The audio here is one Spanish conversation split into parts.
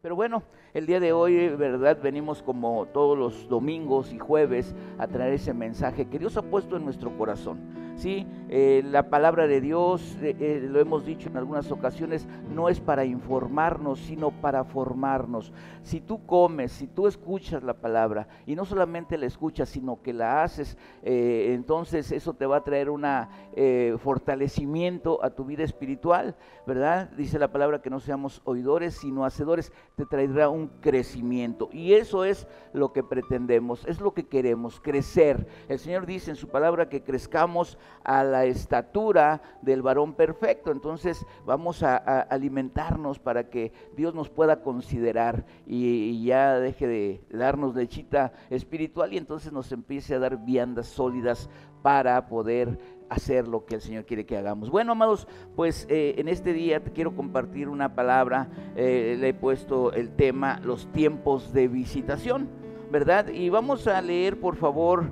Pero bueno, el día de hoy, verdad, venimos como todos los domingos y jueves a traer ese mensaje que Dios ha puesto en nuestro corazón. Sí, la palabra de Dios, lo hemos dicho en algunas ocasiones, no es para informarnos, sino para formarnos. Si tú comes, si tú escuchas la palabra, y no solamente la escuchas, sino que la haces, entonces eso te va a traer un fortalecimiento a tu vida espiritual, ¿verdad? Dice la palabra que no seamos oidores, sino hacedores, te traerá un crecimiento. Y eso es lo que pretendemos, es lo que queremos, crecer. El Señor dice en su palabra que crezcamos a la estatura del varón perfecto. Entonces vamos a alimentarnos para que Dios nos pueda considerar y ya deje de darnos lechita espiritual y entonces nos empiece a dar viandas sólidas para poder hacer lo que el Señor quiere que hagamos. Bueno, amados, pues en este día te quiero compartir una palabra, le he puesto el tema, los tiempos de visitación, ¿verdad? Y vamos a leer, por favor,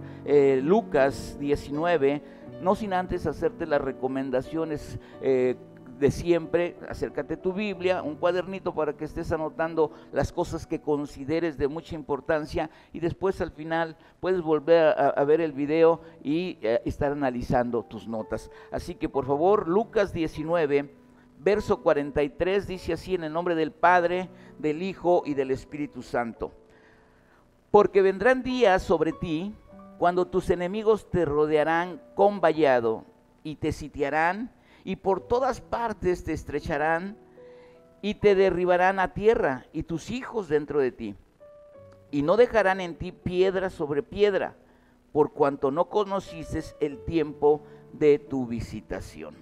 Lucas 19, no sin antes hacerte las recomendaciones de siempre. Acércate a tu Biblia, un cuadernito para que estés anotando las cosas que consideres de mucha importancia y después al final puedes volver a ver el video y estar analizando tus notas. Así que por favor, Lucas 19, verso 43 dice así: en el nombre del Padre, del Hijo y del Espíritu Santo. Porque vendrán días sobre ti cuando tus enemigos te rodearán con vallado y te sitiarán y por todas partes te estrecharán y te derribarán a tierra y tus hijos dentro de ti. Y no dejarán en ti piedra sobre piedra, por cuanto no conociste el tiempo de tu visitación.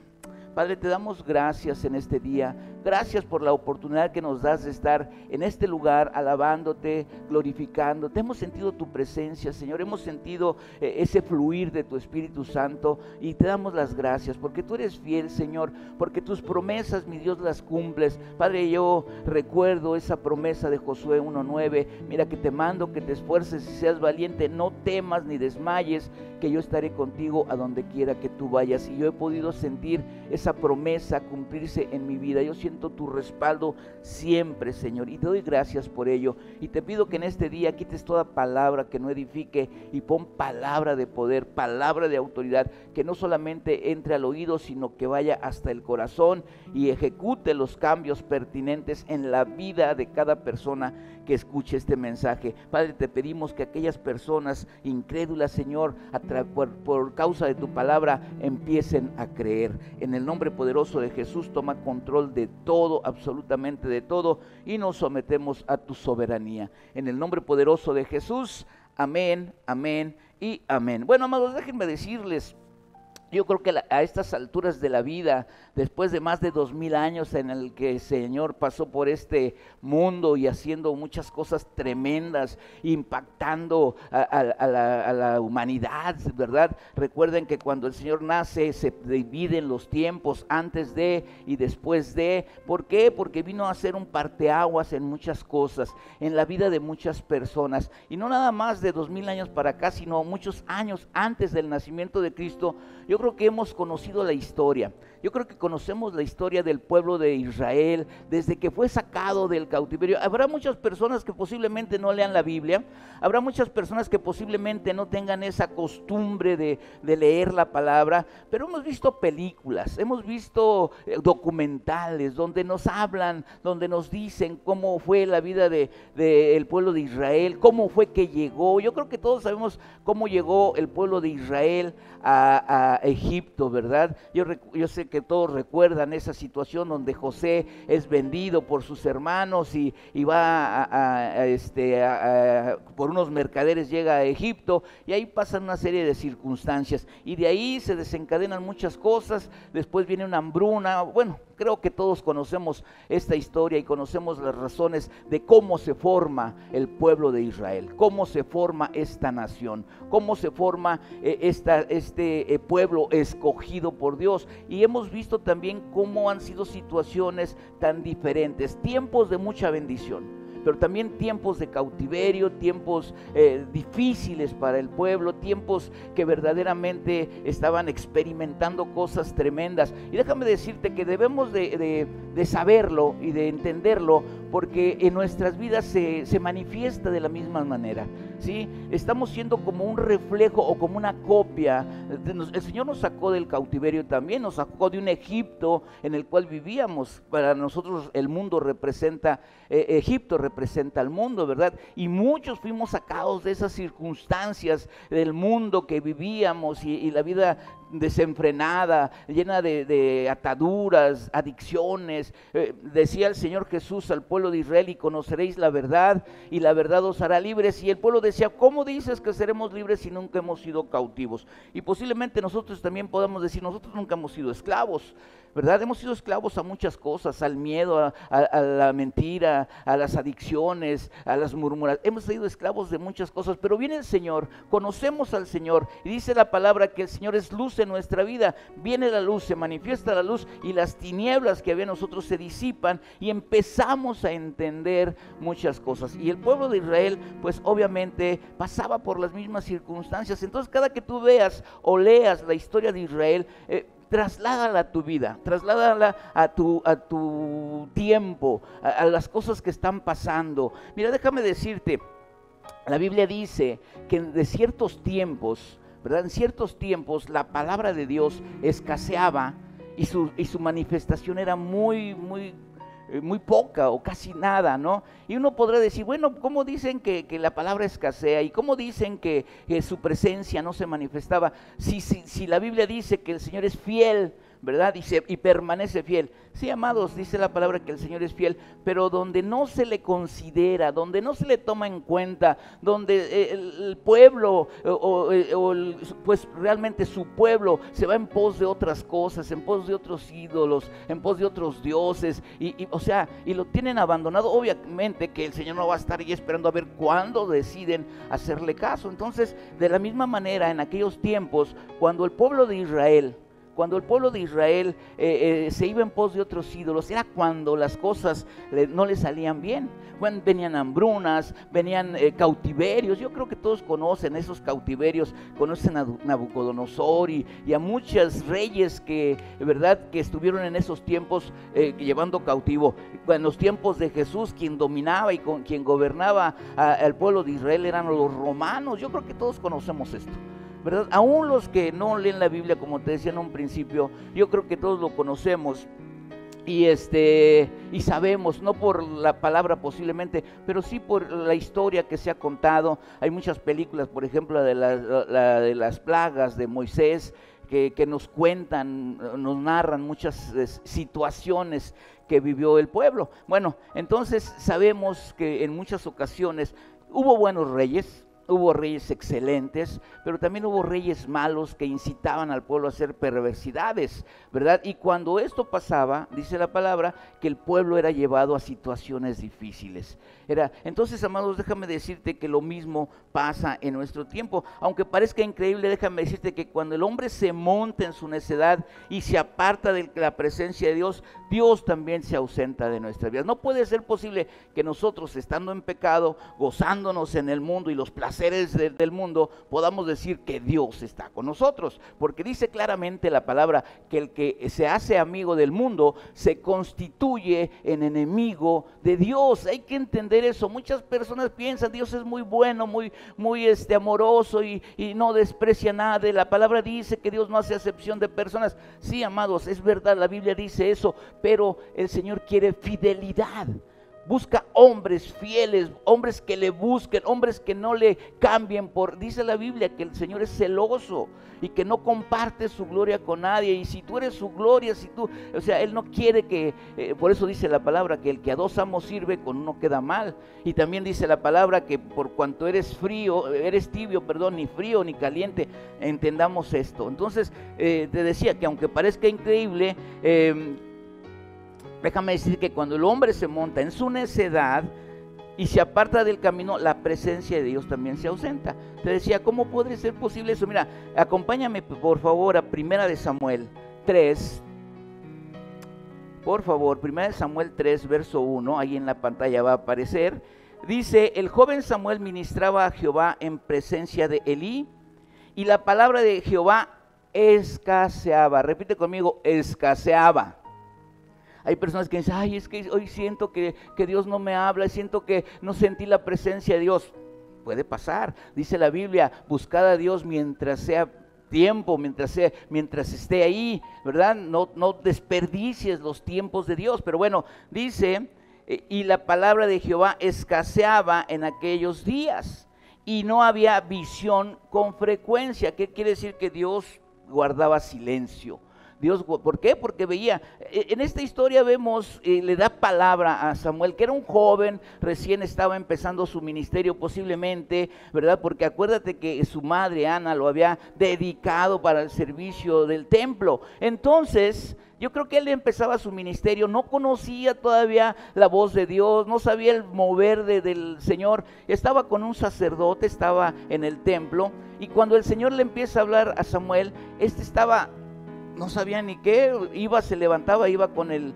Padre, te damos gracias en este día. Gracias por la oportunidad que nos das de estar en este lugar alabándote, glorificándote. Hemos sentido tu presencia, Señor. Hemos sentido ese fluir de tu Espíritu Santo y te damos las gracias porque tú eres fiel, Señor, porque tus promesas, mi Dios, las cumples. Padre, yo recuerdo esa promesa de Josué 1:9. Mira que te mando que te esfuerces y seas valiente. No temas ni desmayes, que yo estaré contigo a donde quiera que tú vayas. Y yo he podido sentir esa promesa cumplirse en mi vida. Yo siento tu respaldo siempre, Señor, y te doy gracias por ello. Y te pido que en este día quites toda palabra que no edifique y pon palabra de poder, palabra de autoridad, que no solamente entre al oído, sino que vaya hasta el corazón y ejecute los cambios pertinentes en la vida de cada persona que escuche este mensaje. Padre, te pedimos que aquellas personas incrédulas, Señor, por causa de tu palabra, empiecen a creer. En el nombre poderoso de Jesús, toma control de todo, absolutamente de todo, y nos sometemos a tu soberanía. En el nombre poderoso de Jesús, amén, amén y amén. Bueno, amados, déjenme decirles, yo creo que a estas alturas de la vida, después de más de 2000 años en el que el Señor pasó por este mundo y haciendo muchas cosas tremendas, impactando a la humanidad, ¿verdad? Recuerden que cuando el Señor nace se dividen los tiempos antes de y después de. ¿Por qué? Porque vino a hacer un parteaguas en muchas cosas, en la vida de muchas personas. Y no nada más de 2000 años para acá, sino muchos años antes del nacimiento de Cristo. Yo creo que hemos conocido la historia. Yo creo que conocemos la historia del pueblo de Israel desde que fue sacado del cautiverio. Habrá muchas personas que posiblemente no lean la Biblia, habrá muchas personas que posiblemente no tengan esa costumbre de leer la palabra, pero hemos visto películas, hemos visto documentales donde nos hablan, donde nos dicen cómo fue la vida del pueblo de Israel, cómo fue que llegó. Yo creo que todos sabemos cómo llegó el pueblo de Israel a Egipto, ¿verdad? Yo sé que todos recuerdan esa situación donde José es vendido por sus hermanos y va por unos mercaderes, llega a Egipto y ahí pasan una serie de circunstancias y de ahí se desencadenan muchas cosas. Después viene una hambruna. Bueno, creo que todos conocemos esta historia y conocemos las razones de cómo se forma el pueblo de Israel, cómo se forma esta nación, cómo se forma este pueblo escogido por Dios. Y hemos visto también cómo han sido situaciones tan diferentes, tiempos de mucha bendición, pero también tiempos de cautiverio, tiempos difíciles para el pueblo, tiempos que verdaderamente estaban experimentando cosas tremendas. Y déjame decirte que debemos de saberlo y de entenderlo, porque en nuestras vidas se manifiesta de la misma manera, ¿sí? Estamos siendo como un reflejo o como una copia. El Señor nos sacó del cautiverio también, nos sacó de un Egipto en el cual vivíamos. Para nosotros el mundo representa, Egipto representa al mundo, ¿verdad? Y muchos fuimos sacados de esas circunstancias del mundo que vivíamos y la vida desenfrenada, llena de ataduras, adicciones. Decía el Señor Jesús al pueblo de Israel: y conoceréis la verdad, y la verdad os hará libres. Y el pueblo decía: ¿cómo dices que seremos libres si nunca hemos sido cautivos? Y posiblemente nosotros también podamos decir: nosotros nunca hemos sido esclavos, ¿verdad? Hemos sido esclavos a muchas cosas, al miedo, a la mentira, a las adicciones, a las murmuraciones. Hemos sido esclavos de muchas cosas, pero viene el Señor, conocemos al Señor, y dice la palabra que el Señor es luz en nuestra vida. Viene la luz, se manifiesta la luz, y las tinieblas que había en nosotros se disipan, y empezamos a entender muchas cosas. Y el pueblo de Israel, pues obviamente pasaba por las mismas circunstancias. Entonces, cada que tú veas o leas la historia de Israel, trasládala a tu vida, trasládala a tu tiempo, a las cosas que están pasando. Mira, déjame decirte, la Biblia dice que de ciertos tiempos, ¿verdad? En ciertos tiempos la palabra de Dios escaseaba y su manifestación era muy poca o casi nada, ¿no? Y uno podrá decir: bueno, ¿cómo dicen que la palabra escasea? ¿Y cómo dicen que su presencia no se manifestaba? Si la Biblia dice que el Señor es fiel, ¿verdad? Y permanece fiel. Sí, amados, dice la palabra que el Señor es fiel, pero donde no se le considera, donde no se le toma en cuenta, donde el pueblo pues realmente su pueblo se va en pos de otras cosas, en pos de otros ídolos, en pos de otros dioses, y lo tienen abandonado. Obviamente que el Señor no va a estar ahí esperando a ver cuándo deciden hacerle caso. Entonces, de la misma manera, en aquellos tiempos, cuando el pueblo de Israel se iba en pos de otros ídolos, era cuando las cosas no le salían bien. Bueno, venían hambrunas, venían cautiverios. Yo creo que todos conocen esos cautiverios, conocen a Nabucodonosor y a muchos reyes que estuvieron en esos tiempos llevando cautivo. En los tiempos de Jesús, quien dominaba y quien gobernaba al pueblo de Israel eran los romanos. Yo creo que todos conocemos esto, ¿verdad? Aún los que no leen la Biblia, como te decía en un principio, yo creo que todos lo conocemos y sabemos, no por la palabra posiblemente, pero sí por la historia que se ha contado. Hay muchas películas, por ejemplo, la de las plagas de Moisés, que nos cuentan, nos narran muchas situaciones que vivió el pueblo. Bueno, entonces sabemos que en muchas ocasiones hubo buenos reyes, hubo reyes excelentes, pero también hubo reyes malos que incitaban al pueblo a hacer perversidades, ¿verdad? Y cuando esto pasaba, dice la palabra, que el pueblo era llevado a situaciones difíciles. Entonces, amados, déjame decirte que lo mismo pasa en nuestro tiempo. Aunque parezca increíble, déjame decirte que cuando el hombre se monta en su necedad y se aparta de la presencia de Dios, Dios también se ausenta de nuestras vidas. No puede ser posible que nosotros, estando en pecado, gozándonos en el mundo y los placeres del mundo, podamos decir que Dios está con nosotros, porque dice claramente la palabra que el que se hace amigo del mundo se constituye en enemigo de Dios. Hay que entender eso. Muchas personas piensan: Dios es muy bueno, muy amoroso y no desprecia a nadie. La palabra dice que Dios no hace acepción de personas. Sí, amados, es verdad, la Biblia dice eso, pero el Señor quiere fidelidad. Busca hombres fieles, hombres que le busquen, hombres que no le cambien dice la Biblia que el Señor es celoso y que no comparte su gloria con nadie. Y si tú eres su gloria, Él no quiere que, por eso dice la palabra que el que a dos amos sirve, con uno queda mal. Y también dice la palabra que por cuanto eres tibio, ni frío ni caliente, entendamos esto. Entonces, te decía que aunque parezca increíble, déjame decir que cuando el hombre se monta en su necedad y se aparta del camino, la presencia de Dios también se ausenta. Te decía, ¿cómo podría ser posible eso? Mira, acompáñame por favor a 1 de Samuel 3. Por favor, 1 de Samuel 3, verso 1, ahí en la pantalla va a aparecer. Dice, el joven Samuel ministraba a Jehová en presencia de Elí, y la palabra de Jehová escaseaba. Repite conmigo, escaseaba. Hay personas que dicen, ay, es que hoy siento que Dios no me habla, siento que no sentí la presencia de Dios. Puede pasar, dice la Biblia, buscad a Dios mientras sea tiempo, mientras esté ahí, ¿verdad? No desperdicies los tiempos de Dios. Pero bueno, dice, y la palabra de Jehová escaseaba en aquellos días, y no había visión con frecuencia. ¿Qué quiere decir? Que Dios guardaba silencio. Dios, ¿por qué? Porque veía, en esta historia vemos, le da palabra a Samuel, que era un joven, recién estaba empezando su ministerio posiblemente, ¿verdad? Porque acuérdate que su madre Ana lo había dedicado para el servicio del templo. Entonces, yo creo que él empezaba su ministerio, no conocía todavía la voz de Dios, no sabía el mover del Señor. Estaba con un sacerdote, estaba en el templo, y cuando el Señor le empieza a hablar a Samuel, no sabía ni qué, se levantaba, iba con el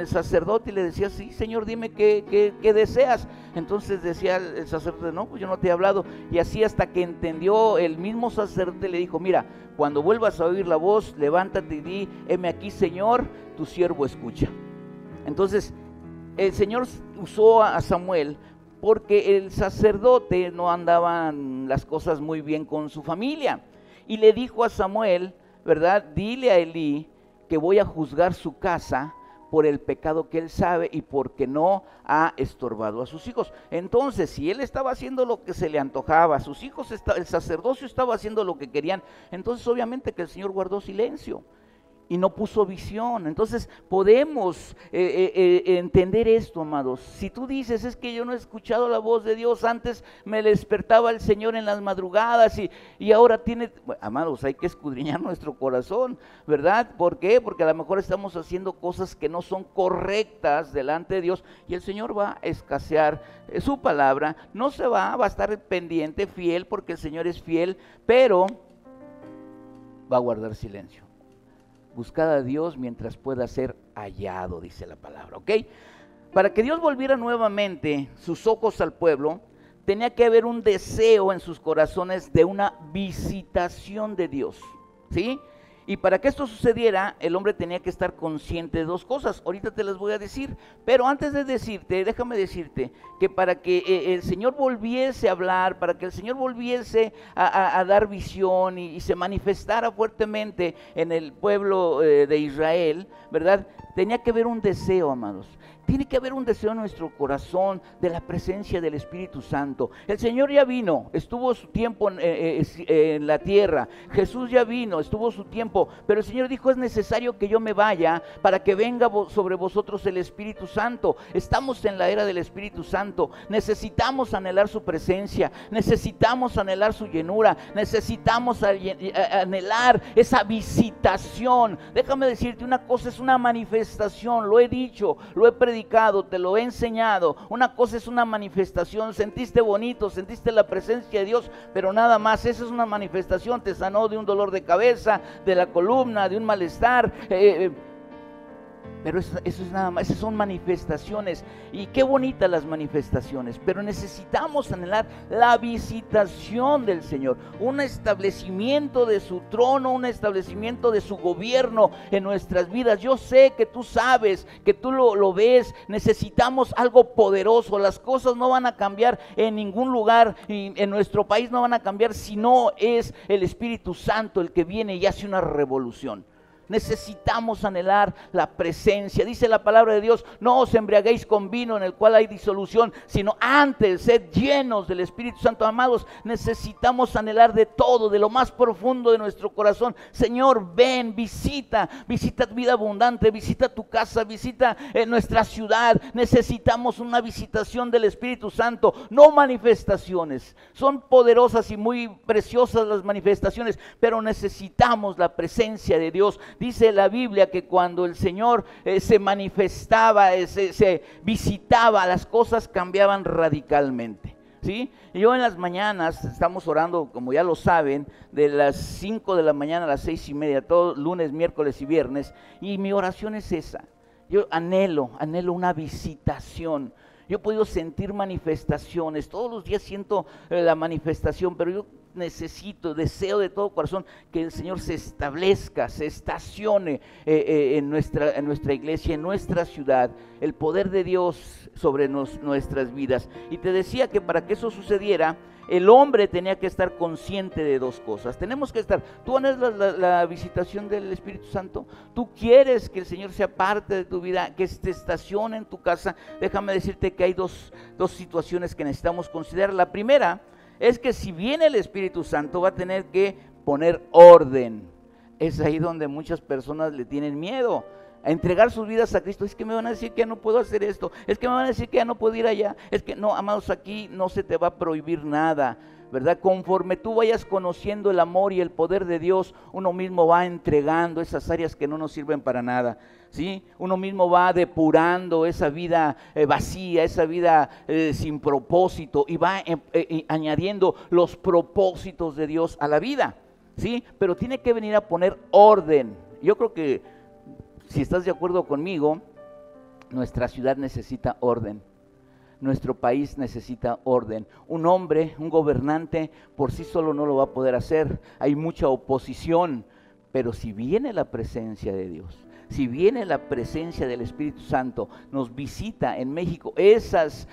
sacerdote y le decía, sí, Señor, dime qué deseas. Entonces decía el sacerdote, no, pues yo no te he hablado. Y así hasta que entendió, el mismo sacerdote le dijo, mira, cuando vuelvas a oír la voz, levántate y di, heme aquí, Señor, tu siervo escucha. Entonces, el Señor usó a Samuel porque el sacerdote no andaban las cosas muy bien con su familia. Y le dijo a Samuel, ¿verdad? Dile a Elí que voy a juzgar su casa por el pecado que él sabe y porque no ha estorbado a sus hijos. Entonces, si él estaba haciendo lo que se le antojaba, sus hijos, el sacerdocio estaba haciendo lo que querían, entonces obviamente que el Señor guardó silencio y no puso visión. Entonces podemos entender esto, amados. Si tú dices, es que yo no he escuchado la voz de Dios, antes me despertaba el Señor en las madrugadas y ahora amados, hay que escudriñar nuestro corazón, ¿verdad? ¿Por qué? Porque a lo mejor estamos haciendo cosas que no son correctas delante de Dios, y el Señor va a escasear su palabra. No se va a estar pendiente, fiel, porque el Señor es fiel, pero va a guardar silencio. Buscad a Dios mientras pueda ser hallado, dice la palabra, ¿ok? Para que Dios volviera nuevamente sus ojos al pueblo, tenía que haber un deseo en sus corazones de una visitación de Dios, ¿sí? Y para que esto sucediera, el hombre tenía que estar consciente de dos cosas. Ahorita te las voy a decir, pero antes de decirte, déjame decirte que para que el Señor volviese a hablar, para que el Señor volviese a dar visión y se manifestara fuertemente en el pueblo de Israel, ¿verdad? Tenía que haber un deseo, amados. Tiene que haber un deseo en nuestro corazón de la presencia del Espíritu Santo. El Señor ya vino, estuvo su tiempo en la tierra. Jesús ya vino, estuvo su tiempo. Pero el Señor dijo, es necesario que yo me vaya para que venga sobre vosotros el Espíritu Santo. Estamos en la era del Espíritu Santo. Necesitamos anhelar su presencia. Necesitamos anhelar su llenura. Necesitamos anhelar esa visitación. Déjame decirte una cosa, es una manifestación. Lo he dicho, lo he predicado, te lo he enseñado. Una cosa es una manifestación, sentiste bonito, sentiste la presencia de Dios, pero nada más. Esa es una manifestación, te sanó de un dolor de cabeza, de la columna, de un malestar, pero eso es nada más. Esas son manifestaciones, y qué bonitas las manifestaciones, pero necesitamos anhelar la visitación del Señor, un establecimiento de su trono, un establecimiento de su gobierno en nuestras vidas. Yo sé que tú sabes, que tú lo ves. Necesitamos algo poderoso. Las cosas no van a cambiar en ningún lugar, y en nuestro país no van a cambiar si no es el Espíritu Santo el que viene y hace una revolución. Necesitamos anhelar la presencia. Dice la palabra de Dios, no os embriaguéis con vino en el cual hay disolución, sino antes sed llenos del Espíritu Santo. Amados, necesitamos anhelar de todo, de lo más profundo de nuestro corazón. Señor, ven, visita Vida Abundante, visita tu casa, visita nuestra ciudad. Necesitamos una visitación del Espíritu Santo, no manifestaciones. Son poderosas y muy preciosas las manifestaciones, pero necesitamos la presencia de Dios. Dice la Biblia que cuando el Señor se manifestaba, se visitaba, las cosas cambiaban radicalmente, ¿sí? Yo en las mañanas estamos orando, como ya lo saben, de las 5 de la mañana a las 6:30, todos lunes, miércoles y viernes, y mi oración es esa. Yo anhelo una visitación. Yo he podido sentir manifestaciones, todos los días siento la manifestación, pero yo deseo de todo corazón que el Señor se establezca, se estacione en nuestra iglesia, en nuestra ciudad, el poder de Dios sobre nuestras vidas. Y te decía que para que eso sucediera, el hombre tenía que estar consciente de dos cosas. Tenemos que estar, tú anhelas la visitación del Espíritu Santo, tú quieres que el Señor sea parte de tu vida, que te estacione en tu casa. Déjame decirte que hay dos situaciones que necesitamos considerar. La primera es que si viene el Espíritu Santo va a tener que poner orden. Es ahí donde muchas personas le tienen miedo a entregar sus vidas a Cristo. Es que me van a decir que ya no puedo hacer esto, es que me van a decir que ya no puedo ir allá. Es que no, amados, aquí no se te va a prohibir nada, ¿verdad? Conforme tú vayas conociendo el amor y el poder de Dios, uno mismo va entregando esas áreas que no nos sirven para nada, ¿sí? Uno mismo va depurando esa vida vacía, esa vida sin propósito, y va añadiendo los propósitos de Dios a la vida, ¿sí? Pero tiene que venir a poner orden. Yo creo que, si estás de acuerdo conmigo, nuestra ciudad necesita orden, nuestro país necesita orden. Un hombre, un gobernante, por sí solo no lo va a poder hacer. Hay mucha oposición, pero si viene la presencia de Dios, si viene la presencia del Espíritu Santo, nos visita en México, esas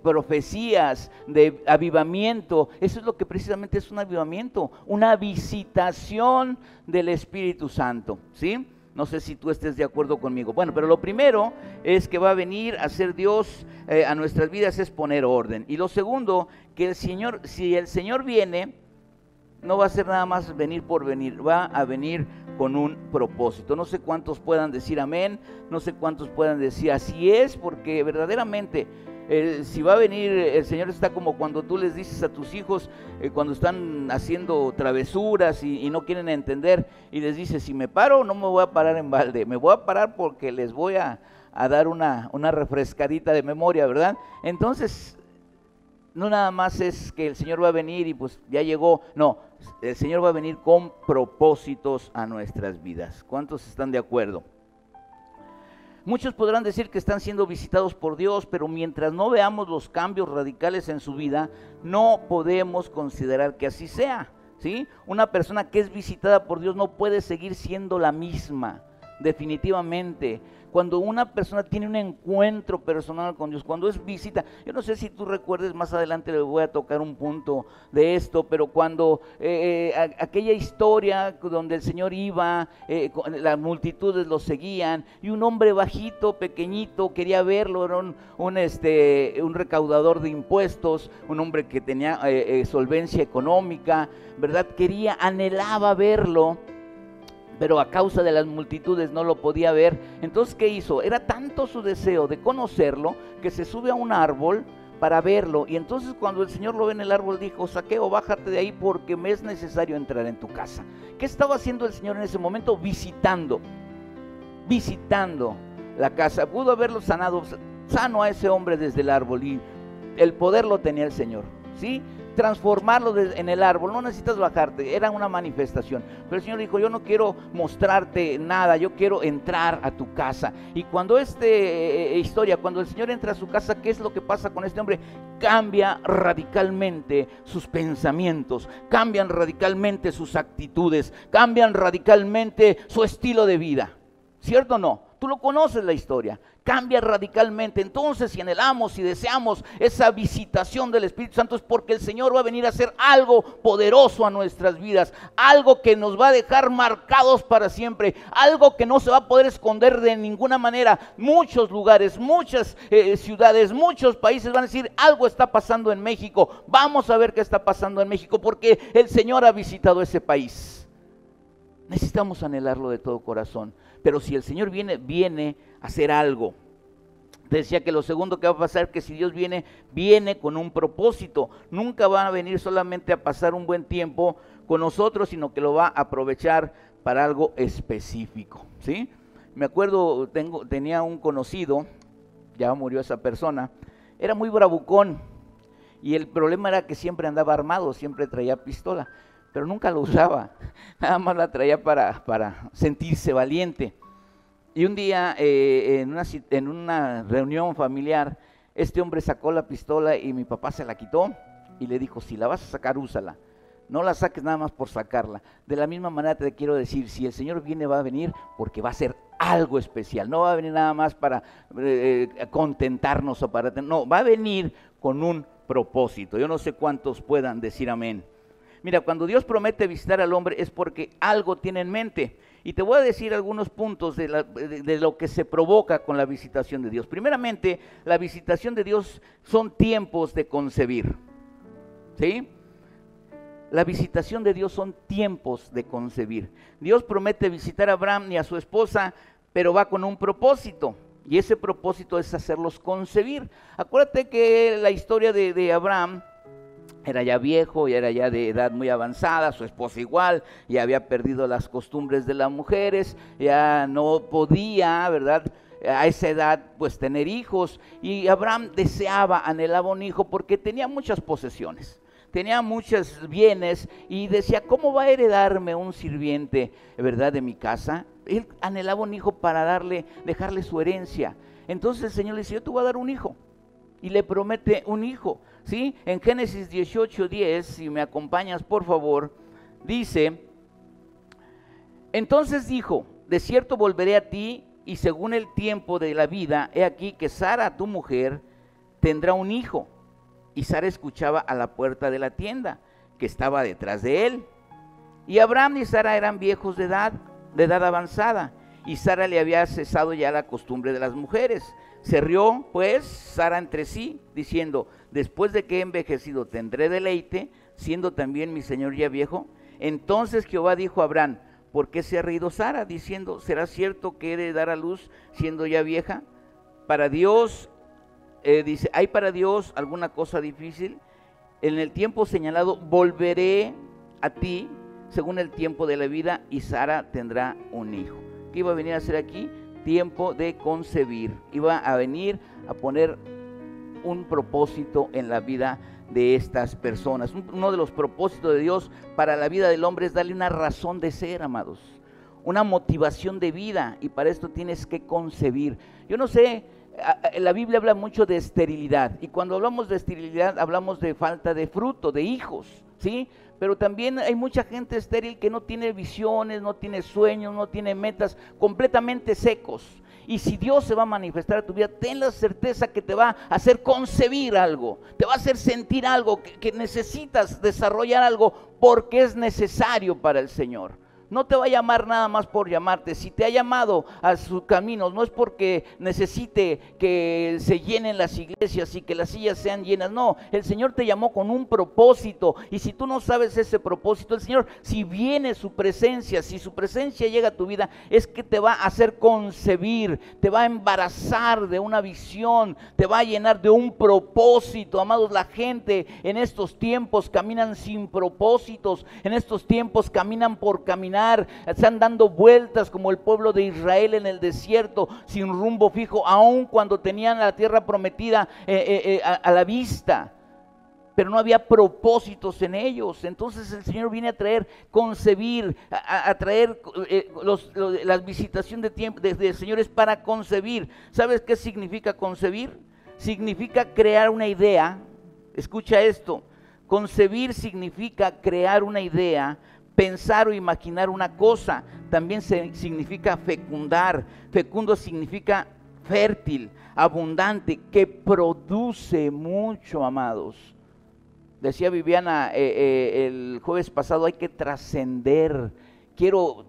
profecías de avivamiento, eso es lo que precisamente es un avivamiento, una visitación del Espíritu Santo, ¿sí? No sé si tú estés de acuerdo conmigo. Bueno, pero lo primero es que va a venir a ser Dios a nuestras vidas, es poner orden. Y lo segundo, que el Señor, si el Señor viene, no va a ser nada más venir por venir, va a venir con un propósito. No sé cuántos puedan decir amén, no sé cuántos puedan decir así es, porque verdaderamente si va a venir el Señor, está como cuando tú les dices a tus hijos, cuando están haciendo travesuras y no quieren entender, y les dices, si me paro no me voy a parar en balde, me voy a parar porque les voy a dar una refrescadita de memoria, ¿verdad? Entonces, no nada más es que el Señor va a venir y pues ya llegó, no, el Señor va a venir con propósitos a nuestras vidas. ¿Cuántos están de acuerdo? Muchos podrán decir que están siendo visitados por Dios, pero mientras no veamos los cambios radicales en su vida, no podemos considerar que así sea, ¿sí? Una persona que es visitada por Dios no puede seguir siendo la misma, definitivamente. Cuando una persona tiene un encuentro personal con Dios, cuando es visita, yo no sé si tú recuerdes, más adelante le voy a tocar un punto de esto, pero cuando aquella historia donde el Señor iba, las multitudes lo seguían, y un hombre bajito, pequeñito, quería verlo, era un recaudador de impuestos, un hombre que tenía solvencia económica, ¿verdad? Anhelaba verlo, pero a causa de las multitudes no lo podía ver. Entonces, ¿qué hizo? Era tanto su deseo de conocerlo, que se sube a un árbol para verlo. Y entonces cuando el Señor lo ve en el árbol, dijo, Zaqueo, bájate de ahí porque me es necesario entrar en tu casa. ¿Qué estaba haciendo el Señor en ese momento? Visitando la casa. Pudo haberlo sano a ese hombre desde el árbol, y el poder lo tenía el Señor, ¿sí? Transformarlo en el árbol, no necesitas bajarte, era una manifestación. Pero el Señor dijo, yo no quiero mostrarte nada, yo quiero entrar a tu casa. Y cuando cuando el Señor entra a su casa, ¿qué es lo que pasa con este hombre? Cambia radicalmente sus pensamientos, cambian radicalmente sus actitudes, cambian radicalmente su estilo de vida. ¿Cierto o no? Tú lo conoces la historia, cambia radicalmente. Entonces, si anhelamos y deseamos esa visitación del Espíritu Santo, es porque el Señor va a venir a hacer algo poderoso a nuestras vidas, algo que nos va a dejar marcados para siempre, algo que no se va a poder esconder de ninguna manera. Muchos lugares, muchas ciudades, muchos países van a decir, algo está pasando en México, vamos a ver qué está pasando en México, porque el Señor ha visitado ese país. Necesitamos anhelarlo de todo corazón. Pero si el Señor viene a hacer algo. Te decía que lo segundo que va a pasar es que si Dios viene con un propósito. Nunca va a venir solamente a pasar un buen tiempo con nosotros, sino que lo va a aprovechar para algo específico, ¿sí? Me acuerdo, tenía un conocido, ya murió esa persona, era muy bravucón, y el problema era que siempre andaba armado, siempre traía pistola, pero nunca lo usaba, nada más la traía para sentirse valiente. Y un día en una reunión familiar, Este hombre sacó la pistola y mi papá se la quitó y le dijo, si la vas a sacar, úsala. No la saques nada más por sacarla. De la misma manera te quiero decir, si el Señor viene, va a venir porque va a ser algo especial. No va a venir nada más para contentarnos o para... No, va a venir con un propósito. Yo no sé cuántos puedan decir amén. Mira, cuando Dios promete visitar al hombre es porque algo tiene en mente. Y te voy a decir algunos puntos de lo que se provoca con la visitación de Dios. Primeramente, la visitación de Dios son tiempos de concebir. ¿Sí? La visitación de Dios son tiempos de concebir. Dios promete visitar a Abraham y a su esposa, pero va con un propósito. Y ese propósito es hacerlos concebir. Acuérdate que la historia de Abraham era ya viejo y era ya de edad muy avanzada, su esposa igual, ya había perdido las costumbres de las mujeres, ya no podía, ¿verdad?, a esa edad pues tener hijos, y Abraham deseaba, anhelaba un hijo porque tenía muchas posesiones, tenía muchos bienes y decía, ¿cómo va a heredarme un sirviente, verdad, de mi casa? Él anhelaba un hijo para dejarle su herencia. Entonces el Señor le dice, yo te voy a dar un hijo, y le promete un hijo, ¿sí? En Génesis 18:10, si me acompañas por favor, dice, entonces dijo, de cierto volveré a ti, y según el tiempo de la vida, he aquí que Sara, tu mujer, tendrá un hijo. Y Sara escuchaba a la puerta de la tienda, que estaba detrás de él. Y Abraham y Sara eran viejos de edad avanzada, y Sara le había cesado ya la costumbre de las mujeres. Se rió pues Sara entre sí, diciendo, después de que he envejecido tendré deleite, siendo también mi señor ya viejo. Entonces Jehová dijo a Abraham, ¿por qué se ha reído Sara? Diciendo, ¿será cierto que he de dar a luz siendo ya vieja? Para Dios, dice, ¿hay para Dios alguna cosa difícil? En el tiempo señalado volveré a ti, según el tiempo de la vida, y Sara tendrá un hijo. ¿Qué iba a venir a hacer aquí? Tiempo de concebir. Iba a venir a poner un propósito en la vida de estas personas. Uno de los propósitos de Dios para la vida del hombre es darle una razón de ser, amados, una motivación de vida, y para esto tienes que concebir. Yo no sé, la Biblia habla mucho de esterilidad, y cuando hablamos de esterilidad hablamos de falta de fruto, de hijos, ¿sí? Pero también hay mucha gente estéril que no tiene visiones, no tiene sueños, no tiene metas, completamente secos. Y si Dios se va a manifestar a tu vida, ten la certeza que te va a hacer concebir algo, te va a hacer sentir algo, que necesitas desarrollar algo porque es necesario para el Señor. No te va a llamar nada más por llamarte. Si te ha llamado a sus caminos, no es porque necesite que se llenen las iglesias y que las sillas sean llenas. No, el Señor te llamó con un propósito. Y si tú no sabes ese propósito, el Señor, si viene su presencia, si su presencia llega a tu vida, es que te va a hacer concebir, te va a embarazar de una visión, te va a llenar de un propósito. Amados, la gente en estos tiempos caminan sin propósitos, en estos tiempos caminan por caminar. Están dando vueltas como el pueblo de Israel en el desierto, sin rumbo fijo, aun cuando tenían la tierra prometida a la vista, pero no había propósitos en ellos. Entonces el Señor viene a traer concebir, a traer las visitaciones de señores para concebir. ¿Sabes qué significa concebir? Significa crear una idea. Escucha esto, concebir significa crear una idea, pensar o imaginar una cosa. También significa fecundar. Fecundo significa fértil, abundante, que produce mucho, amados. Decía Viviana el jueves pasado, hay que trascender. Quiero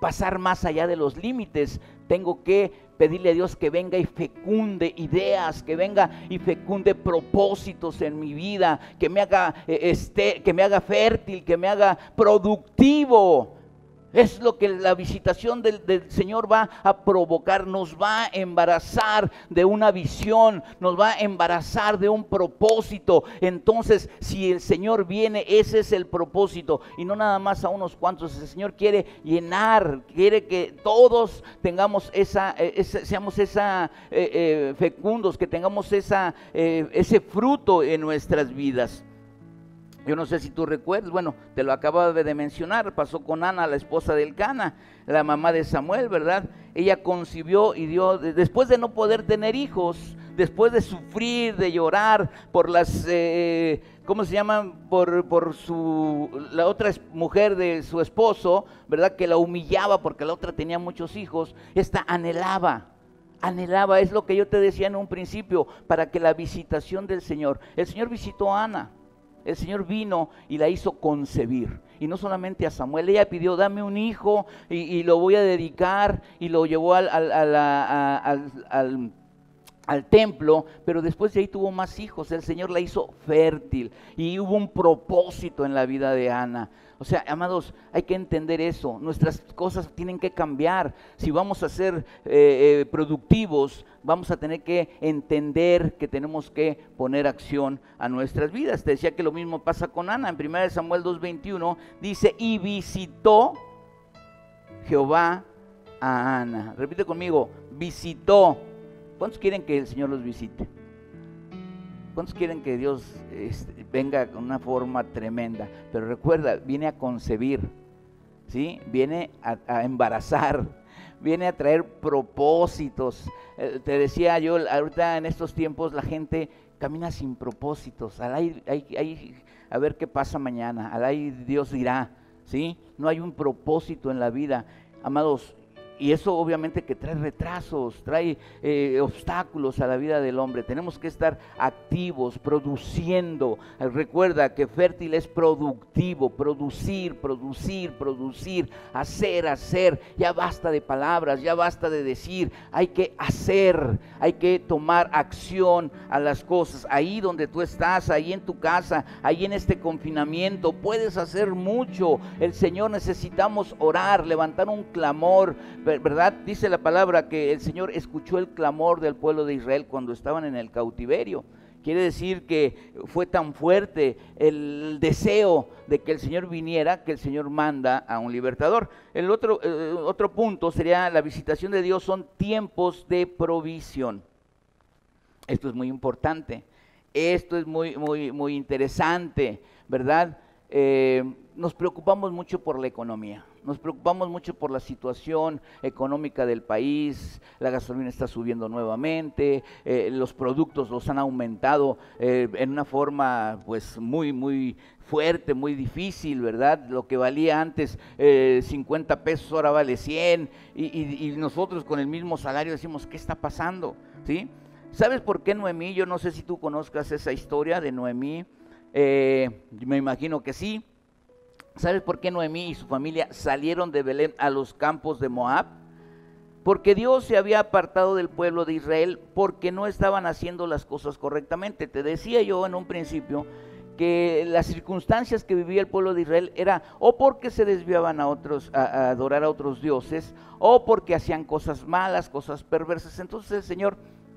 pasar más allá de los límites. Tengo que pedirle a Dios que venga y fecunde ideas, que venga y fecunde propósitos en mi vida, que me haga fértil, que me haga productivo. Es lo que la visitación del Señor va a provocar, nos va a embarazar de una visión, nos va a embarazar de un propósito. Entonces, si el Señor viene, ese es el propósito, y no nada más a unos cuantos. El Señor quiere llenar, quiere que todos tengamos seamos fecundos, que tengamos ese fruto en nuestras vidas. Yo no sé si tú recuerdas, bueno, te lo acababa de mencionar, pasó con Ana, la esposa del Cana, la mamá de Samuel, ¿verdad? Ella concibió y dio, después de no poder tener hijos, después de sufrir, de llorar por las, ¿cómo se llaman? Por la otra mujer de su esposo, ¿verdad? Que la humillaba porque la otra tenía muchos hijos. Esta anhelaba, es lo que yo te decía en un principio, para que la visitación del Señor, el Señor visitó a Ana. El Señor vino y la hizo concebir, y no solamente a Samuel. Ella pidió, dame un hijo y lo voy a dedicar, y lo llevó al templo, pero después de ahí tuvo más hijos. El Señor la hizo fértil y hubo un propósito en la vida de Ana. O sea, amados, hay que entender eso. Nuestras cosas tienen que cambiar. Si vamos a ser productivos, vamos a tener que entender que tenemos que poner acción a nuestras vidas. Te decía que lo mismo pasa con Ana. En 1 Samuel 2:21 dice, y visitó Jehová a Ana. Repite conmigo, visitó. ¿Cuántos quieren que el Señor los visite? ¿Cuántos quieren que Dios venga con una forma tremenda? Pero recuerda, viene a concebir, ¿sí? Viene a embarazar, viene a traer propósitos. Te decía yo, ahorita en estos tiempos la gente camina sin propósitos. A ver qué pasa mañana, Dios dirá, ¿sí? No hay un propósito en la vida, amados. Y eso obviamente que trae retrasos, trae obstáculos a la vida del hombre. Tenemos que estar activos, produciendo. Recuerda que fértil es productivo, producir, hacer. Ya basta de palabras, ya basta de decir. Hay que hacer, hay que tomar acción a las cosas. Ahí donde tú estás, ahí en tu casa, ahí en este confinamiento, puedes hacer mucho. El Señor, necesitamos orar, levantar un clamor, ¿verdad? Dice la palabra que el Señor escuchó el clamor del pueblo de Israel cuando estaban en el cautiverio. Quiere decir que fue tan fuerte el deseo de que el Señor viniera, que el Señor manda a un libertador. El otro punto sería la visitación de Dios, son tiempos de provisión. Esto es muy importante, esto es muy interesante, ¿verdad? Nos preocupamos mucho por la economía. Nos preocupamos mucho por la situación económica del país. La gasolina está subiendo nuevamente, los productos los han aumentado en una forma pues muy fuerte, muy difícil, ¿verdad? Lo que valía antes 50 pesos ahora vale 100 y nosotros con el mismo salario decimos, ¿qué está pasando? ¿Sí? ¿Sabes por qué Noemí? Yo no sé si tú conozcas esa historia de Noemí, me imagino que sí. ¿Sabes por qué Noemí y su familia salieron de Belén a los campos de Moab? Porque Dios se había apartado del pueblo de Israel porque no estaban haciendo las cosas correctamente. Te decía yo en un principio que las circunstancias que vivía el pueblo de Israel era o porque se desviaban a adorar a otros dioses, o porque hacían cosas malas, cosas perversas. Entonces el Señor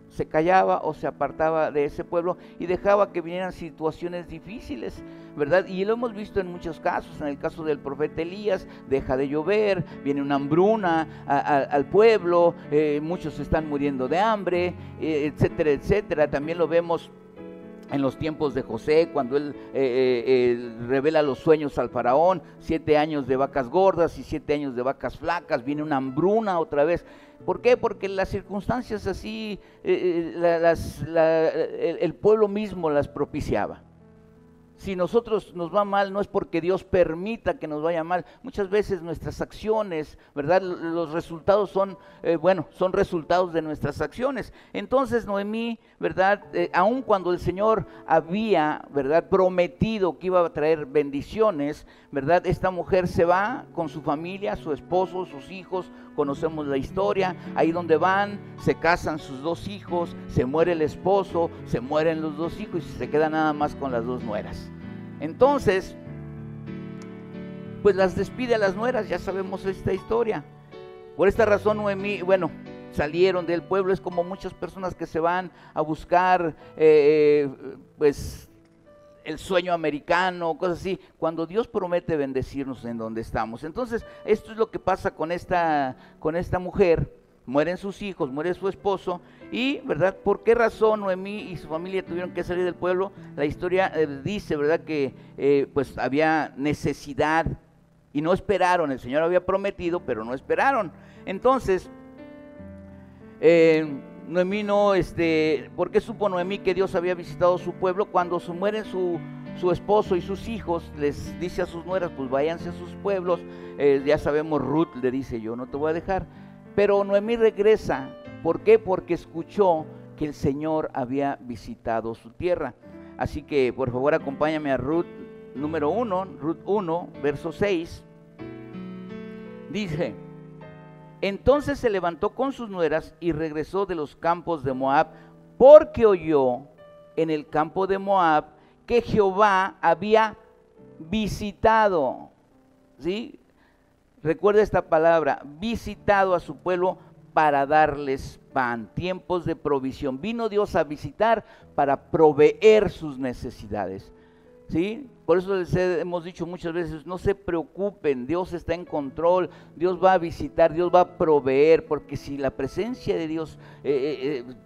se callaba o se apartaba de ese pueblo y dejaba que vinieran situaciones difíciles, ¿verdad? Y lo hemos visto en muchos casos. En el caso del profeta Elías, deja de llover, viene una hambruna al pueblo, muchos están muriendo de hambre, etcétera, etcétera. También lo vemos en los tiempos de José, cuando él revela los sueños al faraón, 7 años de vacas gordas y 7 años de vacas flacas, viene una hambruna otra vez. ¿Por qué? Porque las circunstancias así, el pueblo mismo las propiciaba. Si nosotros nos va mal, no es porque Dios permita que nos vaya mal. Muchas veces nuestras acciones, ¿verdad? Los resultados son resultados de nuestras acciones. Entonces Noemí, ¿verdad? Aun cuando el Señor había, ¿verdad?, prometido que iba a traer bendiciones, ¿verdad? Esta mujer se va con su familia, su esposo, sus hijos. Conocemos la historia, ahí donde van, se casan sus 2 hijos, se muere el esposo, se mueren los 2 hijos y se queda nada más con las 2 nueras. Entonces, pues las despide a las nueras, ya sabemos esta historia. Por esta razón Noemí, salieron del pueblo. Es como muchas personas que se van a buscar pues el sueño americano, cosas así, cuando Dios promete bendecirnos en donde estamos. Entonces, esto es lo que pasa con esta mujer. Mueren sus hijos, muere su esposo, y, ¿verdad?, ¿por qué razón Noemí y su familia tuvieron que salir del pueblo? La historia dice, ¿verdad?, que pues había necesidad y no esperaron. El Señor había prometido, pero no esperaron. Entonces, Noemí no, ¿por qué supo Noemí que Dios había visitado su pueblo? Cuando se mueren su esposo y sus hijos, les dice a sus nueras, pues váyanse a sus pueblos. Ya sabemos, Ruth le dice, yo no te voy a dejar. Pero Noemí regresa. ¿Por qué? Porque escuchó que el Señor había visitado su tierra. Así que por favor acompáñame a Ruth número 1, Ruth 1, verso 6. Dice: entonces se levantó con sus nueras y regresó de los campos de Moab, porque oyó en el campo de Moab que Jehová había visitado, ¿sí? Recuerda esta palabra, visitado a su pueblo para darles pan, tiempos de provisión. Vino Dios a visitar para proveer sus necesidades, ¿sí? Por eso les hemos dicho muchas veces, no se preocupen, Dios está en control, Dios va a visitar, Dios va a proveer, porque si la presencia de Dios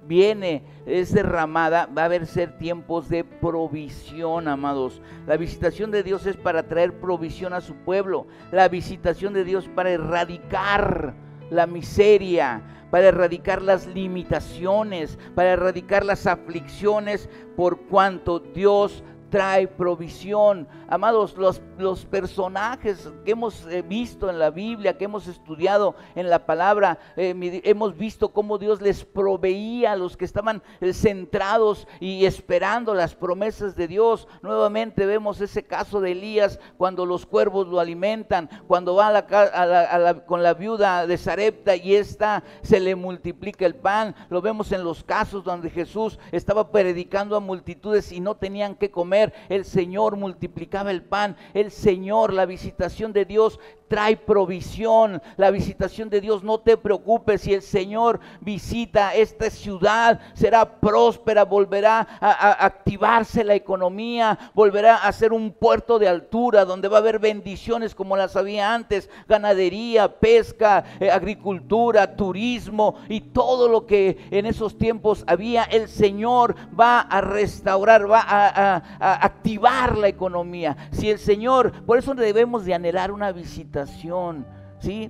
viene, es derramada, va a haber ser tiempos de provisión, amados. La visitación de Dios es para traer provisión a su pueblo, la visitación de Dios para erradicar la miseria, para erradicar las limitaciones, para erradicar las aflicciones, por cuanto Dios trae provisión. Amados, los personajes que hemos visto en la Biblia, que hemos estudiado en la palabra, hemos visto cómo Dios les proveía a los que estaban centrados y esperando las promesas de Dios. Nuevamente vemos ese caso de Elías, cuando los cuervos lo alimentan, cuando va con la viuda de Sarepta y esta se le multiplica el pan. Lo vemos en los casos donde Jesús estaba predicando a multitudes y no tenían que comer. El Señor multiplicaba el pan. El Señor, la visitación de Dios trae provisión. La visitación de Dios, no te preocupes, si el Señor visita esta ciudad, será próspera, volverá a activarse la economía, volverá a ser un puerto de altura donde va a haber bendiciones como las había antes, ganadería, pesca, agricultura, turismo y todo lo que en esos tiempos había. El Señor va a restaurar, va a activar la economía. Si el Señor, por eso debemos de anhelar una visitación, ¿sí?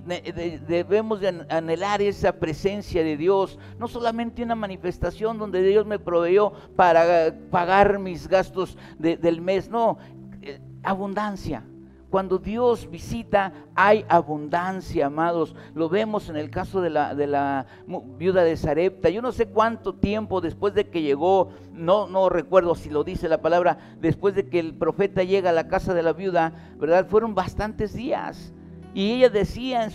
Debemos de anhelar esa presencia de Dios, no solamente una manifestación donde Dios me proveyó para pagar mis gastos del mes, no, abundancia. Cuando Dios visita hay abundancia, amados. Lo vemos en el caso de la viuda de Sarepta. Yo no sé cuánto tiempo después de que llegó, no recuerdo si lo dice la palabra, después de que el profeta llega a la casa de la viuda, ¿verdad? Fueron bastantes días. Y ella decía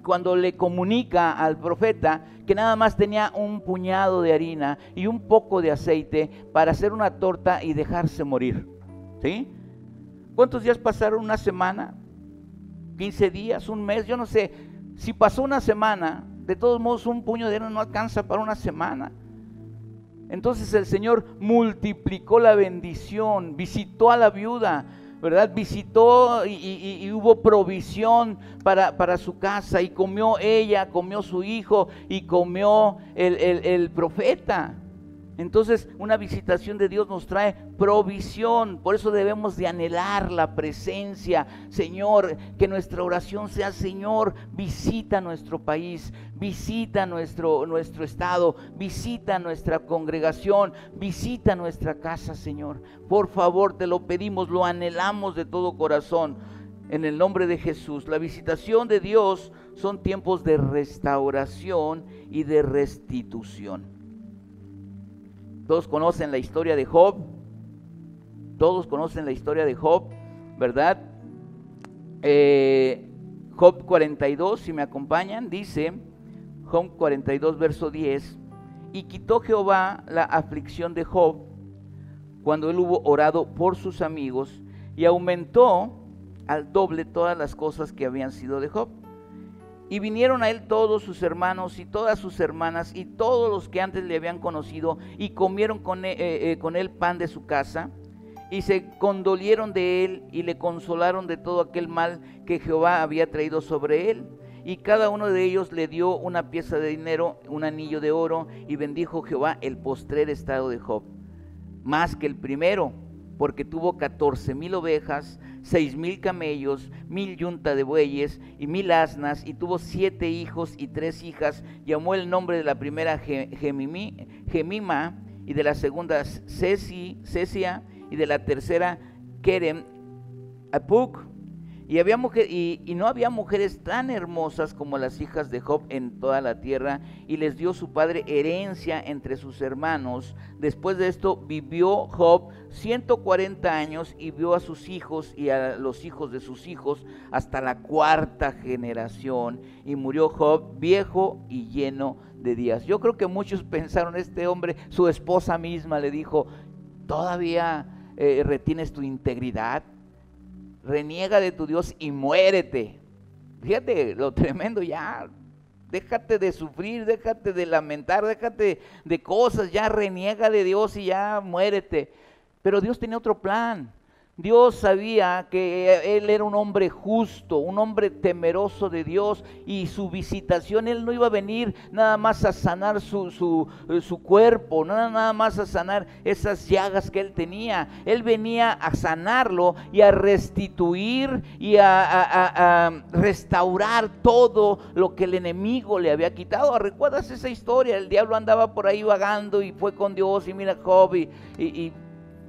cuando le comunica al profeta que nada más tenía un puñado de harina y un poco de aceite para hacer una torta y dejarse morir, ¿sí? ¿Cuántos días pasaron? ¿Una semana? ¿15 días? ¿Un mes? Yo no sé. Si pasó una semana, de todos modos un puño de harina no alcanza para una semana. Entonces el Señor multiplicó la bendición, visitó a la viuda, ¿verdad? Visitó y hubo provisión para su casa, y comió ella, comió su hijo y comió el profeta. Entonces una visitación de Dios nos trae provisión. Por eso debemos de anhelar la presencia. Señor, que nuestra oración sea: Señor, visita nuestro país, visita nuestro estado, visita nuestra congregación, visita nuestra casa, Señor. Por favor, te lo pedimos, lo anhelamos de todo corazón, en el nombre de Jesús. La visitación de Dios son tiempos de restauración y de restitución. Todos conocen la historia de Job. Todos conocen la historia de Job, ¿verdad? Job 42, si me acompañan, dice Job 42, verso 10: y quitó Jehová la aflicción de Job cuando él hubo orado por sus amigos, y aumentó al doble todas las cosas que habían sido de Job. Y vinieron a él todos sus hermanos y todas sus hermanas y todos los que antes le habían conocido, y comieron con él pan de su casa, y se condolieron de él y le consolaron de todo aquel mal que Jehová había traído sobre él. Y cada uno de ellos le dio una pieza de dinero, un anillo de oro, y bendijo Jehová el postrer estado de Job, más que el primero, porque tuvo 14,000 ovejas, 6,000 camellos, 1,000 yunta de bueyes y 1,000 asnas, y tuvo 7 hijos y 3 hijas. Llamó el nombre de la primera Gemima, y de la segunda Cesia, y de la tercera Kerem Apuk. Y no había mujeres tan hermosas como las hijas de Job en toda la tierra, y les dio su padre herencia entre sus hermanos. Después de esto vivió Job 140 años y vio a sus hijos y a los hijos de sus hijos hasta la 4ª generación, y murió Job viejo y lleno de días. Yo creo que muchos pensaron, este hombre, su esposa misma le dijo, ¿todavía retienes tu integridad? Reniega de tu Dios y muérete. Fíjate lo tremendo, ya déjate de sufrir, déjate de lamentar, déjate de cosas, ya reniega de Dios y ya muérete. Pero Dios tenía otro plan. Dios sabía que él era un hombre justo, un hombre temeroso de Dios, y su visitación, él no iba a venir nada más a sanar su cuerpo, no nada más a sanar esas llagas que él tenía. Él venía a sanarlo y a restituir y a restaurar todo lo que el enemigo le había quitado. ¿Recuerdas esa historia? El diablo andaba por ahí vagando y fue con Dios, y mira Job, y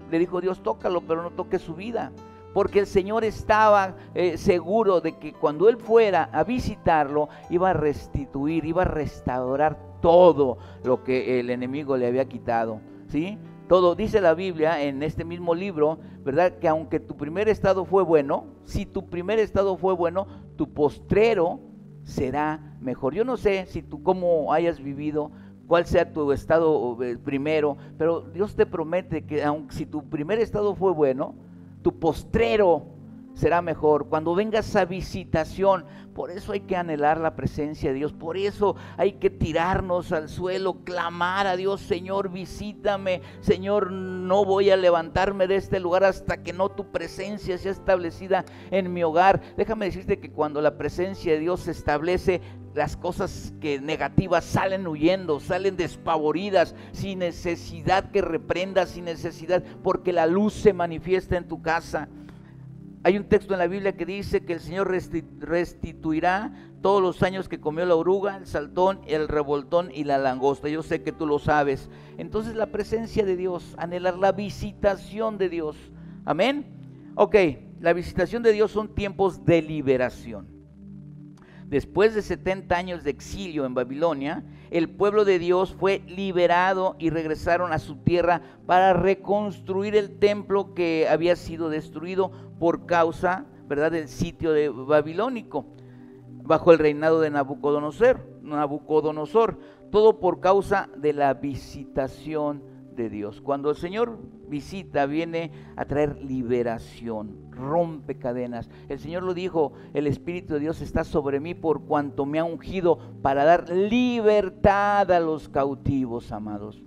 le dijo Dios, tócalo, pero no toques su vida, porque el Señor estaba seguro de que cuando él fuera a visitarlo, iba a restituir, iba a restaurar todo lo que el enemigo le había quitado, ¿sí? Todo, dice la Biblia en este mismo libro, ¿verdad? Que aunque tu primer estado fue bueno, si tu primer estado fue bueno, tu postrero será mejor. Yo no sé si tú cómo hayas vivido, cuál sea tu estado primero, pero Dios te promete que aunque si tu primer estado fue bueno, tu postrero será mejor. Cuando venga esa visitación, por eso hay que anhelar la presencia de Dios, por eso hay que tirarnos al suelo, clamar a Dios, Señor, visítame, Señor, no voy a levantarme de este lugar hasta que no tu presencia sea establecida en mi hogar. Déjame decirte que cuando la presencia de Dios se establece, las cosas que negativas salen huyendo, salen despavoridas, sin necesidad que reprendas, sin necesidad, porque la luz se manifiesta en tu casa. Hay un texto en la Biblia que dice que el Señor restituirá todos los años que comió la oruga, el saltón, el revoltón y la langosta. Yo sé que tú lo sabes. Entonces la presencia de Dios, anhelar la visitación de Dios. Amén. Ok, la visitación de Dios son tiempos de liberación. Después de 70 años de exilio en Babilonia, el pueblo de Dios fue liberado y regresaron a su tierra para reconstruir el templo que había sido destruido por causa, ¿verdad?, del sitio babilónico, bajo el reinado de Nabucodonosor, todo por causa de la visitación de Dios. Cuando el Señor visita, viene a traer liberación, rompe cadenas. El Señor lo dijo, el Espíritu de Dios está sobre mí por cuanto me ha ungido para dar libertad a los cautivos, amados.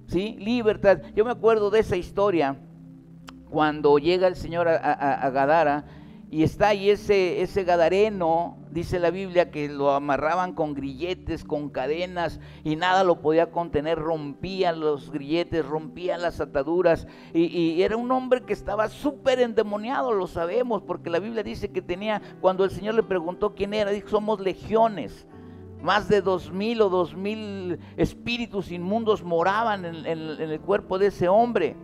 ¿Sí? Libertad. Yo me acuerdo de esa historia cuando llega el Señor a Gadara, y está ahí ese gadareno, dice la Biblia, que lo amarraban con grilletes, con cadenas, y nada lo podía contener, rompían los grilletes, rompían las ataduras, y era un hombre que estaba súper endemoniado, lo sabemos, porque la Biblia dice que tenía, cuando el Señor le preguntó quién era, dijo, somos legiones. Más de 2,000 o 2,000 espíritus inmundos moraban en el cuerpo de ese hombre.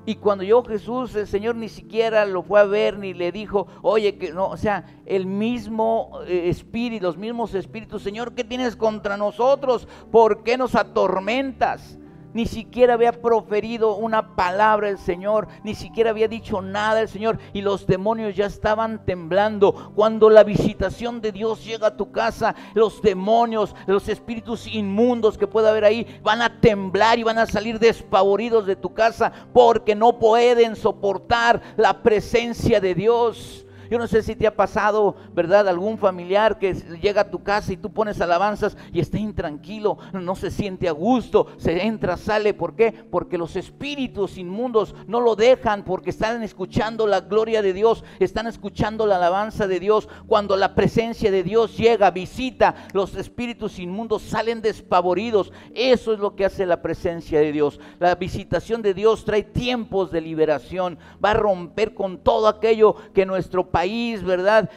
Y cuando llegó Jesús, el Señor ni siquiera lo fue a ver, ni le dijo, oye, que no, o sea, el mismo espíritu, los mismos espíritus, Señor, ¿qué tienes contra nosotros? ¿Por qué nos atormentas? Ni siquiera había proferido una palabra el Señor, ni siquiera había dicho nada el Señor, y los demonios ya estaban temblando. Cuando la visitación de Dios llega a tu casa, los demonios, los espíritus inmundos que pueda haber ahí, van a temblar y van a salir despavoridos de tu casa, porque no pueden soportar la presencia de Dios. Yo no sé si te ha pasado, ¿verdad? Algún familiar que llega a tu casa y tú pones alabanzas y está intranquilo, no se siente a gusto, se entra, sale. ¿Por qué? Porque los espíritus inmundos no lo dejan, porque están escuchando la gloria de Dios, están escuchando la alabanza de Dios. Cuando la presencia de Dios llega, visita, los espíritus inmundos salen despavoridos. Eso es lo que hace la presencia de Dios. La visitación de Dios trae tiempos de liberación, va a romper con todo aquello que nuestro país, ¿verdad?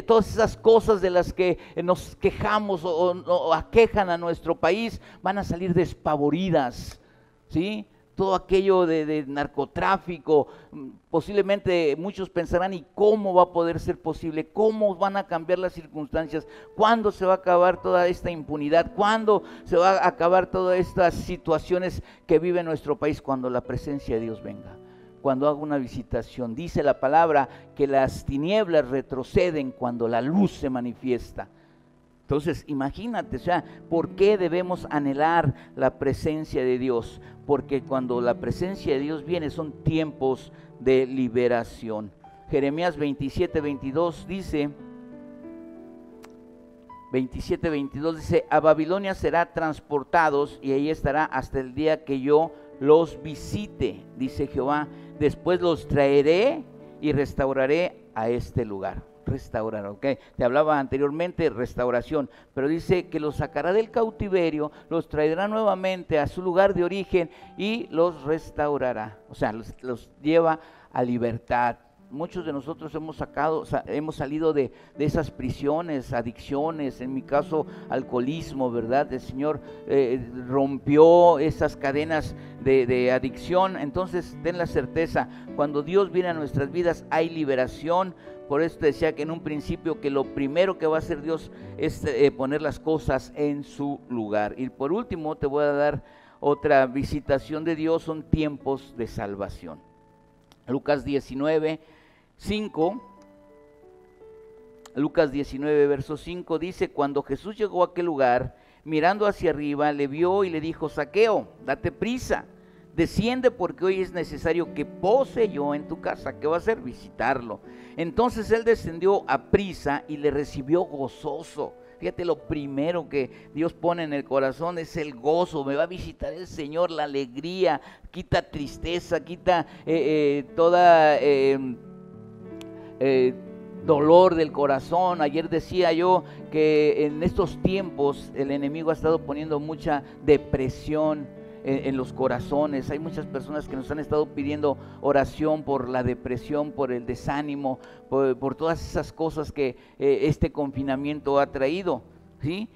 Todas esas cosas de las que nos quejamos o aquejan a nuestro país, van a salir despavoridas, ¿sí? Todo aquello de narcotráfico, posiblemente muchos pensarán, ¿y cómo va a poder ser posible? ¿Cómo van a cambiar las circunstancias? ¿Cuándo se va a acabar toda esta impunidad? ¿Cuándo se va a acabar todas estas situaciones que vive nuestro país? Cuando la presencia de Dios venga, cuando haga una visitación. Dice la palabra que las tinieblas retroceden cuando la luz se manifiesta. Entonces, imagínate, o sea, ¿por qué debemos anhelar la presencia de Dios? Porque cuando la presencia de Dios viene son tiempos de liberación. Jeremías 27:22 dice, 27:22 dice, a Babilonia será transportados y ahí estará hasta el día que yo los visite, dice Jehová. Después los traeré y restauraré a este lugar. Restaurar, ¿ok? Te hablaba anteriormente restauración, pero dice que los sacará del cautiverio, los traerá nuevamente a su lugar de origen y los restaurará, o sea, los lleva a libertad. Muchos de nosotros hemos salido de esas prisiones, adicciones, en mi caso alcoholismo, ¿verdad? El Señor rompió esas cadenas de adicción. Entonces ten la certeza, cuando Dios viene a nuestras vidas hay liberación. Por eso te decía que en un principio que lo primero que va a hacer Dios es poner las cosas en su lugar. Y por último te voy a dar otra visitación de Dios, son tiempos de salvación. Lucas 19:5, Lucas 19, verso 5 dice, cuando Jesús llegó a aquel lugar, mirando hacia arriba, le vio y le dijo, Zaqueo, date prisa, desciende porque hoy es necesario que pose yo en tu casa. ¿Qué va a hacer? Visitarlo. Entonces él descendió a prisa y le recibió gozoso. Fíjate, lo primero que Dios pone en el corazón es el gozo. Me va a visitar el Señor, la alegría, quita tristeza, quita toda dolor del corazón. Ayer decía yo que en estos tiempos el enemigo ha estado poniendo mucha depresión en los corazones. Hay muchas personas que nos han estado pidiendo oración por la depresión, por el desánimo, por todas esas cosas que este confinamiento ha traído, ¿sí?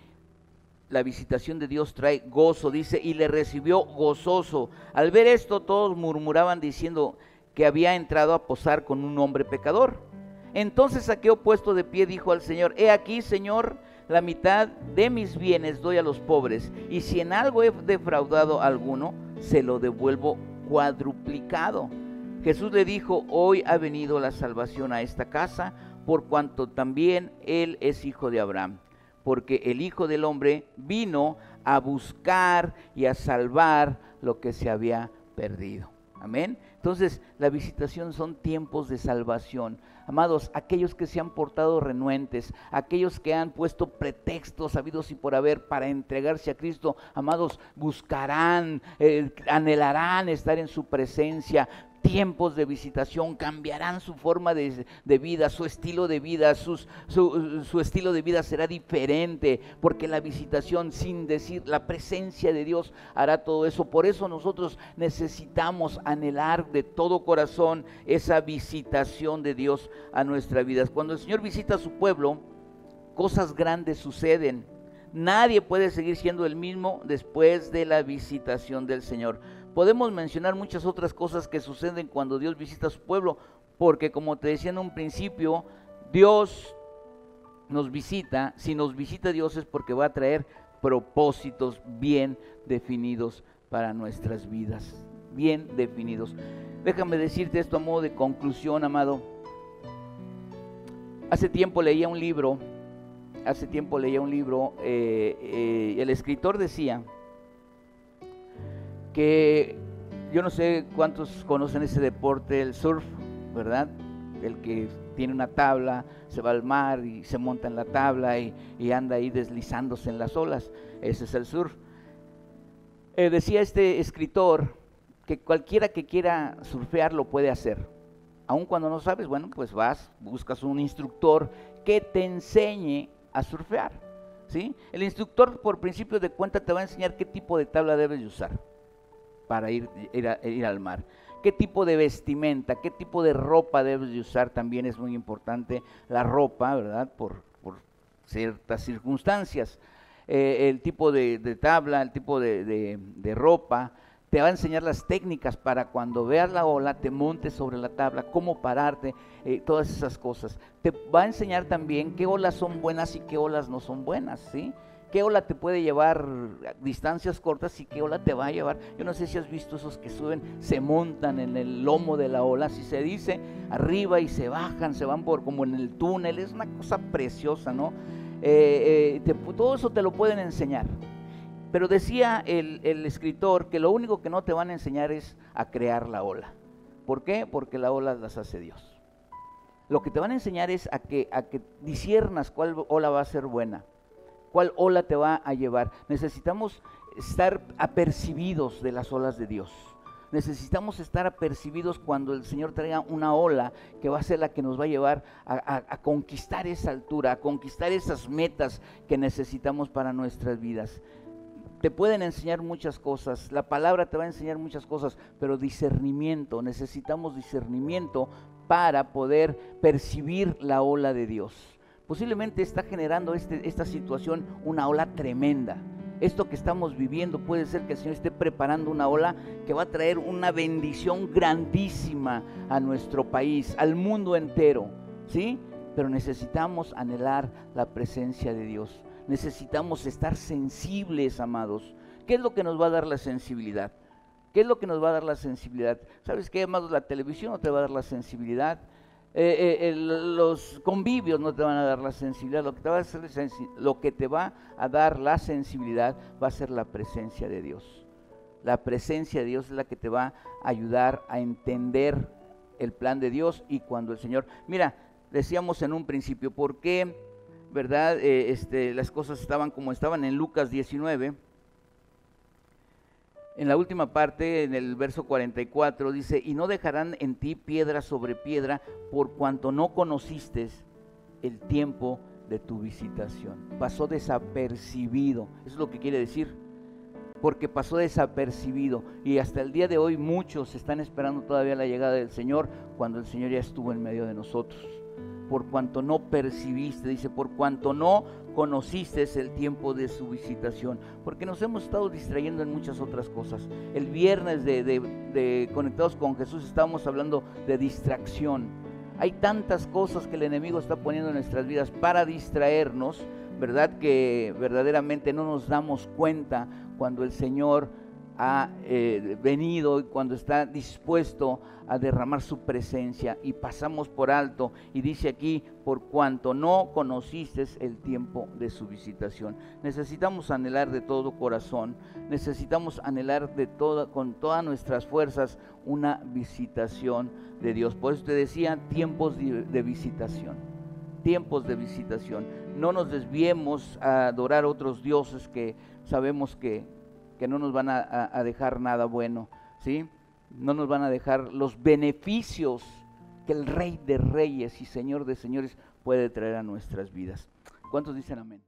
La visitación de Dios trae gozo, dice, y le recibió gozoso. Al ver esto, todos murmuraban diciendo que había entrado a posar con un hombre pecador. Entonces Zaqueo, puesto de pie, dijo al Señor, he aquí, Señor, la mitad de mis bienes doy a los pobres, y si en algo he defraudado a alguno, se lo devuelvo cuadruplicado. Jesús le dijo, hoy ha venido la salvación a esta casa, por cuanto también él es hijo de Abraham, porque el Hijo del Hombre vino a buscar y a salvar lo que se había perdido. Amén. Entonces, la visitación son tiempos de salvación. Amados, aquellos que se han portado renuentes, aquellos que han puesto pretextos habidos y por haber para entregarse a Cristo, amados, buscarán, anhelarán estar en su presencia. Tiempos de visitación, cambiarán su forma de vida, su estilo de vida, su estilo de vida será diferente, porque la visitación, sin decir, la presencia de Dios hará todo eso. Por eso nosotros necesitamos anhelar de todo corazón esa visitación de Dios a nuestras vidas. Cuando el Señor visita a su pueblo, cosas grandes suceden. Nadie puede seguir siendo el mismo después de la visitación del Señor. Podemos mencionar muchas otras cosas que suceden cuando Dios visita a su pueblo, porque como te decía en un principio, Dios nos visita. Si nos visita Dios es porque va a traer propósitos bien definidos para nuestras vidas, bien definidos. Déjame decirte esto a modo de conclusión, amado. Hace tiempo leía un libro, el escritor decía que, yo no sé cuántos conocen ese deporte, el surf, ¿verdad? el que tiene una tabla se va al mar y se monta en la tabla y anda ahí deslizándose en las olas. Ese es el surf. Decía este escritor que cualquiera que quiera surfear lo puede hacer. Aun cuando no sabes, bueno, pues vas, buscas un instructor que te enseñe a surfear, ¿sí? El instructor, por principio de cuenta, te va a enseñar qué tipo de tabla debes de usar para ir al mar, qué tipo de vestimenta, qué tipo de ropa debes de usar. También es muy importante la ropa, ¿verdad? Por ciertas circunstancias. El tipo de tabla, el tipo de ropa, te va a enseñar las técnicas para cuando veas la ola te montes sobre la tabla, cómo pararte, todas esas cosas. Te va a enseñar también qué olas son buenas y qué olas no son buenas, ¿sí? Qué ola te puede llevar a distancias cortas y qué ola te va a llevar. Yo no sé si has visto esos que suben, se montan en el lomo de la ola, así se dice, arriba y se bajan, se van por como en el túnel. Es una cosa preciosa, ¿no? Todo eso te lo pueden enseñar. Pero decía el escritor que lo único que no te van a enseñar es a crear la ola. ¿Por qué? Porque la ola las hace Dios. Lo que te van a enseñar es a que disciernas cuál ola va a ser buena, cuál ola te va a llevar. Necesitamos estar apercibidos de las olas de Dios. Necesitamos estar apercibidos cuando el Señor traiga una ola que va a ser la que nos va a llevar a conquistar esa altura, a conquistar esas metas que necesitamos para nuestras vidas. Te pueden enseñar muchas cosas, la palabra te va a enseñar muchas cosas, pero discernimiento, necesitamos discernimiento para poder percibir la ola de Dios. Posiblemente está generando esta situación una ola tremenda. Esto que estamos viviendo puede ser que el Señor esté preparando una ola que va a traer una bendición grandísima a nuestro país, al mundo entero, ¿sí? Pero necesitamos anhelar la presencia de Dios. Necesitamos estar sensibles, amados. ¿Qué es lo que nos va a dar la sensibilidad? ¿Qué es lo que nos va a dar la sensibilidad? ¿Sabes qué, amados? La televisión no te va a dar la sensibilidad. Los convivios no te van a dar la sensibilidad. Lo que te va a dar la sensibilidad va a ser la presencia de Dios. La presencia de Dios es la que te va a ayudar a entender el plan de Dios. Y cuando el Señor, mira, decíamos en un principio, ¿por qué, verdad? Las cosas estaban como estaban en Lucas 19. En la última parte, en el verso 44, dice: y no dejarán en ti piedra sobre piedra, por cuanto no conociste el tiempo de tu visitación. Pasó desapercibido, eso es lo que quiere decir, porque pasó desapercibido, y hasta el día de hoy muchos están esperando todavía la llegada del Señor, cuando el Señor ya estuvo en medio de nosotros. Por cuanto no percibiste, dice, por cuanto no conociste el tiempo de su visitación, porque nos hemos estado distrayendo en muchas otras cosas. El viernes de Conectados con Jesús estábamos hablando de distracción. Hay tantas cosas que el enemigo está poniendo en nuestras vidas para distraernos, ¿verdad? Que verdaderamente no nos damos cuenta cuando el Señor ha venido y cuando está dispuesto a derramar su presencia, y pasamos por alto. Y dice aquí: por cuanto no conociste el tiempo de su visitación. Necesitamos anhelar de todo corazón, necesitamos anhelar con todas nuestras fuerzas una visitación de Dios. Por eso te decía, tiempos de visitación, tiempos de visitación. No nos desviemos a adorar otros dioses que sabemos que no nos van a dejar nada bueno, ¿sí? No nos van a dejar los beneficios que el Rey de Reyes y Señor de Señores puede traer a nuestras vidas. ¿Cuántos dicen amén?